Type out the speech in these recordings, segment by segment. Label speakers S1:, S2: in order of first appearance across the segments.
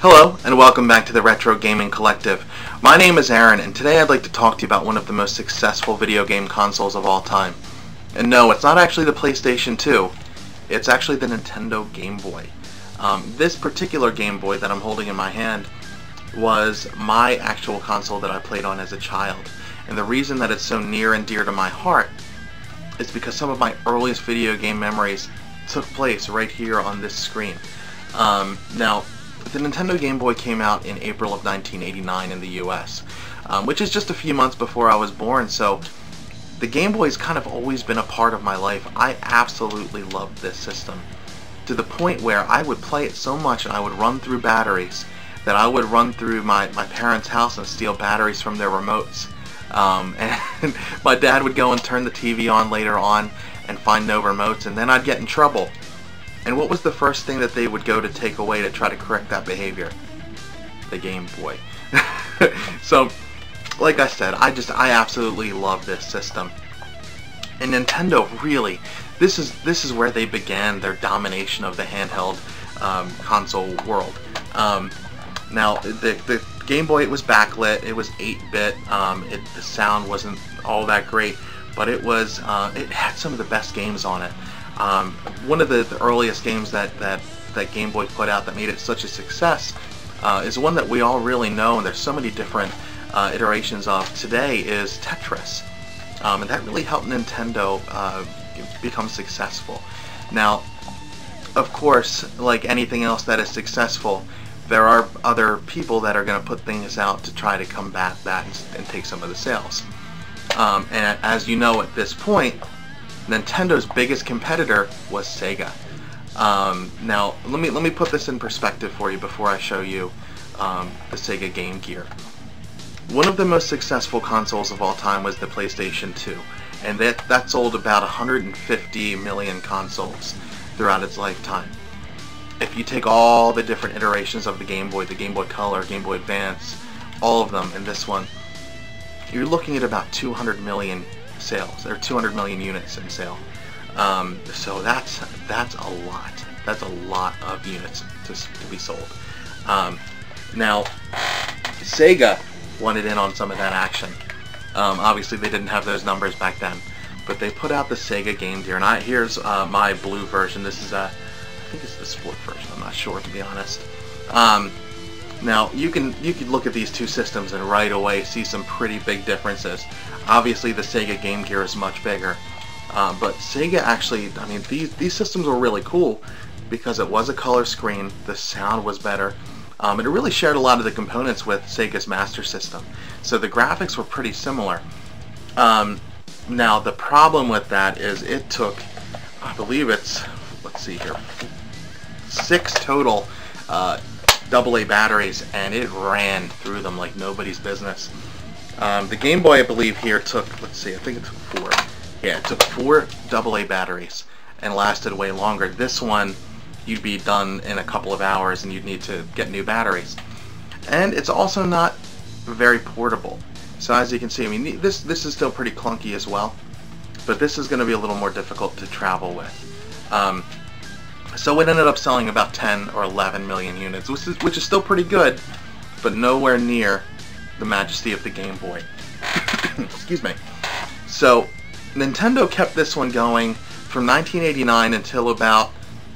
S1: Hello, and welcome back to the Retro Gaming Collective. My name is Aaron, and today I'd like to talk to you about one of the most successful video game consoles of all time. And no, it's not actually the PlayStation 2, it's actually the Nintendo Game Boy. This particular Game Boy that I'm holding in my hand was my actual console that I played on as a child. And the reason that it's so near and dear to my heart is because some of my earliest video game memories took place right here on this screen. Now, the Nintendo Game Boy came out in April of 1989 in the US, which is just a few months before I was born, so the Game Boy's kind of always been a part of my life. I absolutely loved this system, to the point where I would play it so much and I would run through batteries, that I would run through my parents' house and steal batteries from their remotes. And my dad would go and turn the TV on later on and find no remotes, and then I'd get in trouble. And what was the first thing that they would go to take away to try to correct that behavior? The Game Boy. So, like I said, I absolutely love this system. And Nintendo really, this is where they began their domination of the handheld console world. Now, the Game Boy, it was backlit, it was 8-bit, the sound wasn't all that great, but it had some of the best games on it. One of the earliest games that Game Boy put out that made it such a success is one that we all really know, and there's so many different iterations of today, is Tetris. And that really helped Nintendo become successful. Now, of course, like anything else that is successful, there are other people that are going to put things out to try to combat that and take some of the sales. And as you know at this point, Nintendo's biggest competitor was Sega. Now, let me put this in perspective for you before I show you the Sega Game Gear. One of the most successful consoles of all time was the PlayStation 2, and that sold about 150 million consoles throughout its lifetime. If you take all the different iterations of the Game Boy Color, Game Boy Advance, all of them, and this one, you're looking at about 200 million sales, or 200 million units in sale. So that's a lot. That's a lot of units to be sold. Now, Sega wanted in on some of that action. Obviously, they didn't have those numbers back then, but they put out the Sega Game Gear, and here's my blue version. This is I think it's the sport version. I'm not sure, to be honest. Now, you can look at these two systems and right away see some pretty big differences. Obviously, the Sega Game Gear is much bigger, but Sega actually, I mean, these systems were really cool because it was a color screen, the sound was better, and it really shared a lot of the components with Sega's Master System, so the graphics were pretty similar. Now, the problem with that is it took, I believe it's, let's see here, 6 total AA batteries, and it ran through them like nobody's business. The Game Boy, I believe, here took, let's see, I think it took 4. Yeah, it took 4 AA batteries and lasted way longer. This one, you'd be done in a couple of hours and you'd need to get new batteries. And it's also not very portable. So as you can see, I mean, this is still pretty clunky as well, but this is going to be a little more difficult to travel with. So it ended up selling about 10 or 11 million units, which is still pretty good, but nowhere near the majesty of the Game Boy. Excuse me. So Nintendo kept this one going from 1989 until about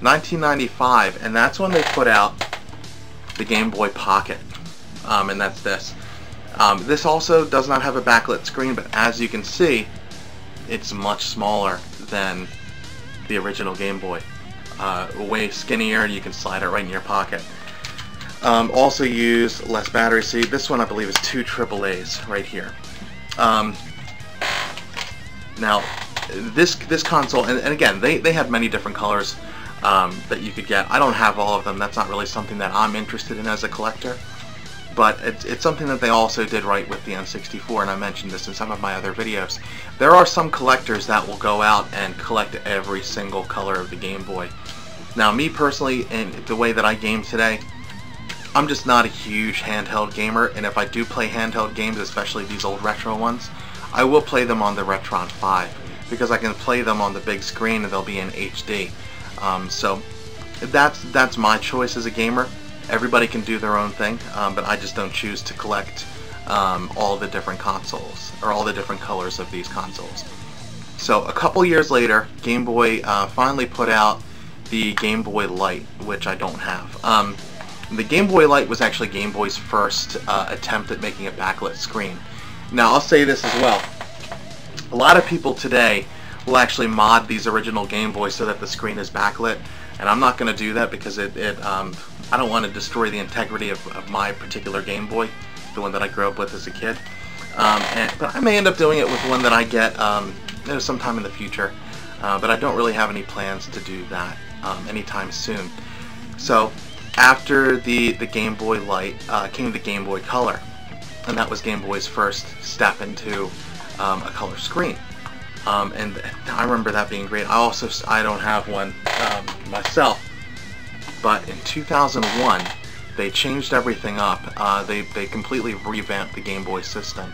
S1: 1995, and that's when they put out the Game Boy Pocket, and that's this. This also does not have a backlit screen, but as you can see, it's much smaller than the original Game Boy. Way skinnier, and you can slide it right in your pocket. Also use less battery. See, this one I believe is 2 AAAs right here. Now, this console, and again, they had many different colors that you could get. I don't have all of them. That's not really something that I'm interested in as a collector. But it's something that they also did right with the N64, and I mentioned this in some of my other videos. There are some collectors that will go out and collect every single color of the Game Boy. Now, me personally, in the way that I game today, I'm just not a huge handheld gamer, and if I do play handheld games, especially these old retro ones, I will play them on the Retron 5, because I can play them on the big screen and they'll be in HD. So that's my choice as a gamer. Everybody can do their own thing, but I just don't choose to collect all the different consoles, or all the different colors of these consoles. So a couple years later, Game Boy finally put out the Game Boy Light, which I don't have. The Game Boy Light was actually Game Boy's first attempt at making a backlit screen. Now, I'll say this as well. A lot of people today will actually mod these original Game Boys so that the screen is backlit, and I'm not going to do that because I don't want to destroy the integrity of my particular Game Boy, the one that I grew up with as a kid. But I may end up doing it with one that I get sometime in the future, but I don't really have any plans to do that anytime soon. So after the Game Boy Light came the Game Boy Color, and that was Game Boy's first step into a color screen. And I remember that being great. I don't have one myself, but in 2001 they changed everything up. They completely revamped the Game Boy system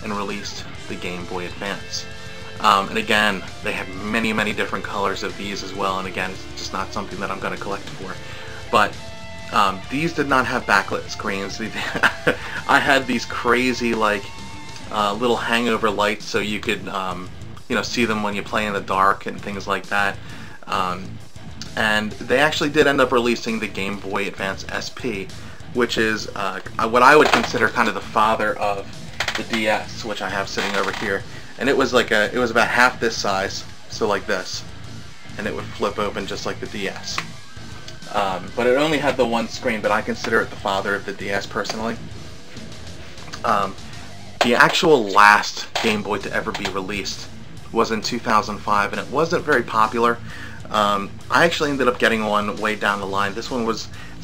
S1: and released the Game Boy Advance. And again, they have many different colors of these as well, and again, it's just not something that I'm going to collect for. But these did not have backlit screens. I had these crazy little hangover lights so you could see them when you play in the dark and things like that. And they actually did end up releasing the Game Boy Advance SP, which is what I would consider kind of the father of the DS, which I have sitting over here. And it was about half this size, so like this, and it would flip open just like the DS. But it only had the one screen, but I consider it the father of the DS personally. The actual last Game Boy to ever be released was in 2005, and it wasn't very popular. I actually ended up getting one way down the line. It's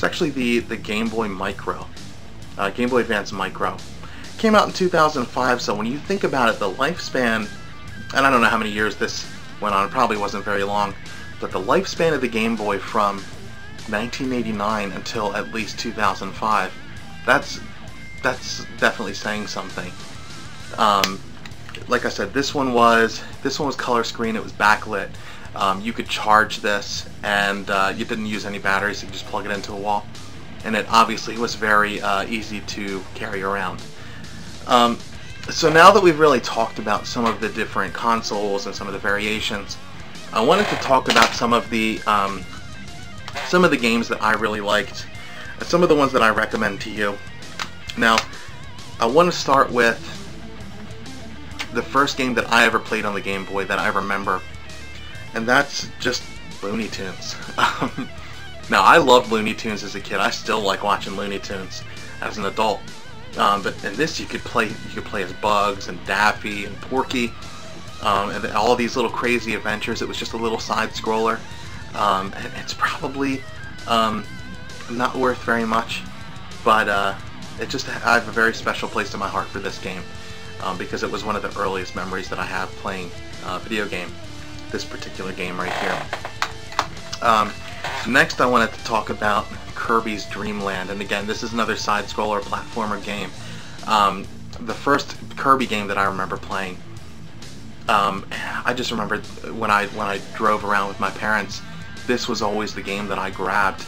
S1: actually the Game Boy Micro, Game Boy Advance Micro. It came out in 2005, so when you think about it, the lifespan, and I don't know how many years this went on, it probably wasn't very long, but the lifespan of the Game Boy from 1989 until at least 2005, that's definitely saying something. Like I said, this one was color screen. It was backlit. You could charge this, and you didn't use any batteries. You could just plug it into a wall, and it obviously was very easy to carry around. So now that we've really talked about some of the different consoles and some of the variations, I wanted to talk about some of the games that I really liked, some of the ones that I recommend to you. Now, I want to start with the first game that I ever played on the Game Boy that I remember, and that's just Looney Tunes. Now, I loved Looney Tunes as a kid. I still like watching Looney Tunes as an adult. But in this, you could play as Bugs and Daffy and Porky, and all these little crazy adventures. It was just a little side scroller. And it's probably not worth very much, but I have a very special place in my heart for this game, because it was one of the earliest memories that I have playing video game. This particular game right here. Next, I wanted to talk about Kirby's Dream Land, and again, this is another side-scroller platformer game. The first Kirby game that I remember playing, I just remember when I drove around with my parents, this was always the game that I grabbed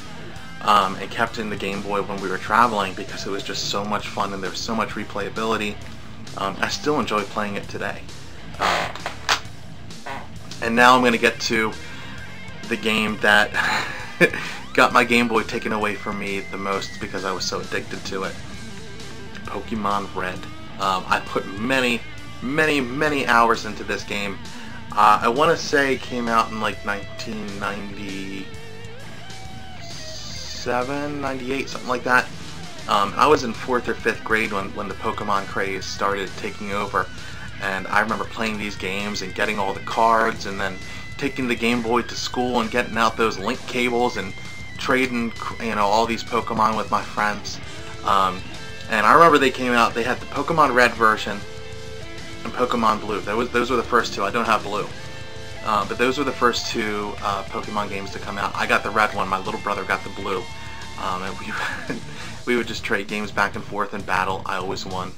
S1: and kept in the Game Boy when we were traveling, because it was just so much fun and there was so much replayability. I still enjoy playing it today. And now I'm going to get to the game that got my Game Boy taken away from me the most because I was so addicted to it. Pokemon Red. I put many hours into this game. I want to say it came out in like 1997, 98, something like that. I was in 4th or 5th grade when the Pokemon craze started taking over, and I remember playing these games and getting all the cards, and then taking the Game Boy to school and getting out those link cables and trading, all these Pokemon with my friends. And I remember they came out. They had the Pokemon Red version and Pokemon Blue. Those were the first two. I don't have Blue, but those were the first two Pokemon games to come out. I got the red one. My little brother got the blue, and we would just trade games back and forth and battle. I always won,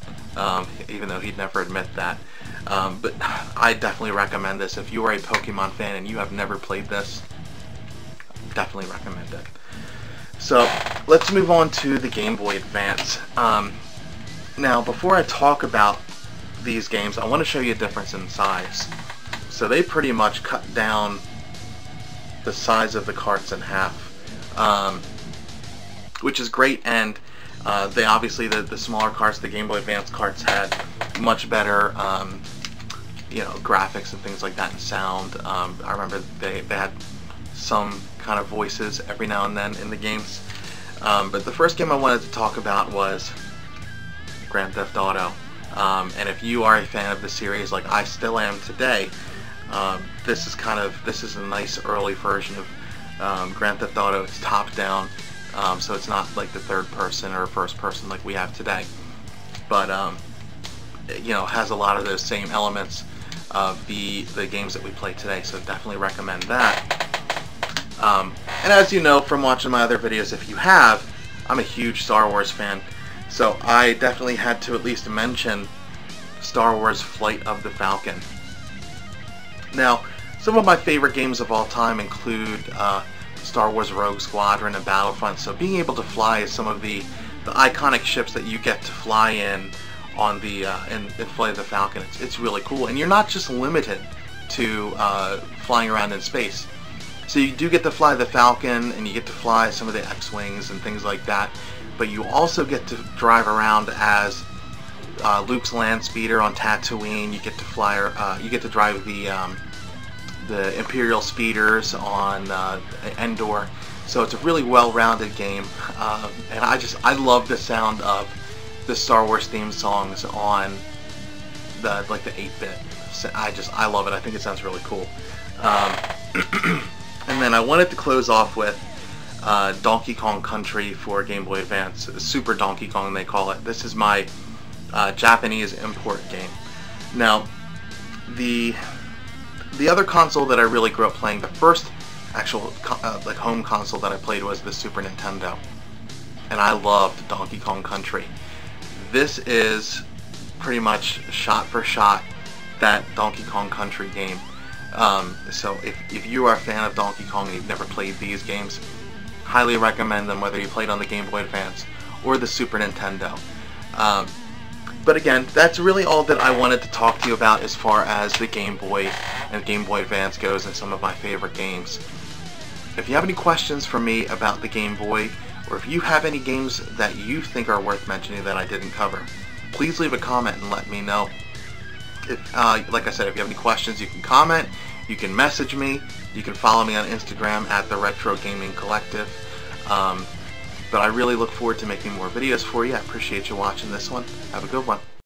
S1: even though he'd never admit that. But I definitely recommend this. If you are a Pokemon fan and you have never played this, definitely recommend it. So let's move on to the Game Boy Advance. Now, before I talk about these games, I want to show you a difference in size. So they pretty much cut down the size of the carts in half, which is great. And they obviously, the smaller carts, the Game Boy Advance carts, had much better graphics and things like that, and sound. I remember they had some kind of voices every now and then in the games. But the first game I wanted to talk about was Grand Theft Auto. And if you are a fan of the series, like I still am today, this is a nice early version of Grand Theft Auto. It's top down, so it's not like the third person or first person like we have today. But has a lot of those same elements of the games that we play today. So definitely recommend that. And as you know from watching my other videos, if you have, I'm a huge Star Wars fan. So I definitely had to at least mention Star Wars Flight of the Falcon. Now, some of my favorite games of all time include Star Wars Rogue Squadron and Battlefront. So being able to fly some of the iconic ships that you get to fly in on the in Flight of the Falcon, it's really cool. And you're not just limited to flying around in space. So you do get to fly the Falcon, and you get to fly some of the X-Wings and things like that. But you also get to drive around as Luke's land speeder on Tatooine. You get to fly, you get to drive the Imperial speeders on Endor. So it's a really well-rounded game, and I love the sound of the Star Wars theme songs on the 8-bit. I love it. I think it sounds really cool. And then I wanted to close off with Donkey Kong Country for Game Boy Advance. Super Donkey Kong, they call it. This is my Japanese import game. Now, the other console that I really grew up playing, the first actual home console that I played was the Super Nintendo, and I loved Donkey Kong Country. This is pretty much shot for shot that Donkey Kong Country game. So if you are a fan of Donkey Kong and you've never played these games, highly recommend them, whether you played on the Game Boy Advance or the Super Nintendo. But again, that's really all that I wanted to talk to you about as far as the Game Boy and Game Boy Advance goes, and some of my favorite games. If you have any questions for me about the Game Boy, or if you have any games that you think are worth mentioning that I didn't cover, please leave a comment and let me know. Like I said, if you have any questions, you can comment, you can message me, you can follow me on Instagram at the Retro Gaming Collective. But I really look forward to making more videos for you. I appreciate you watching this one. Have a good one.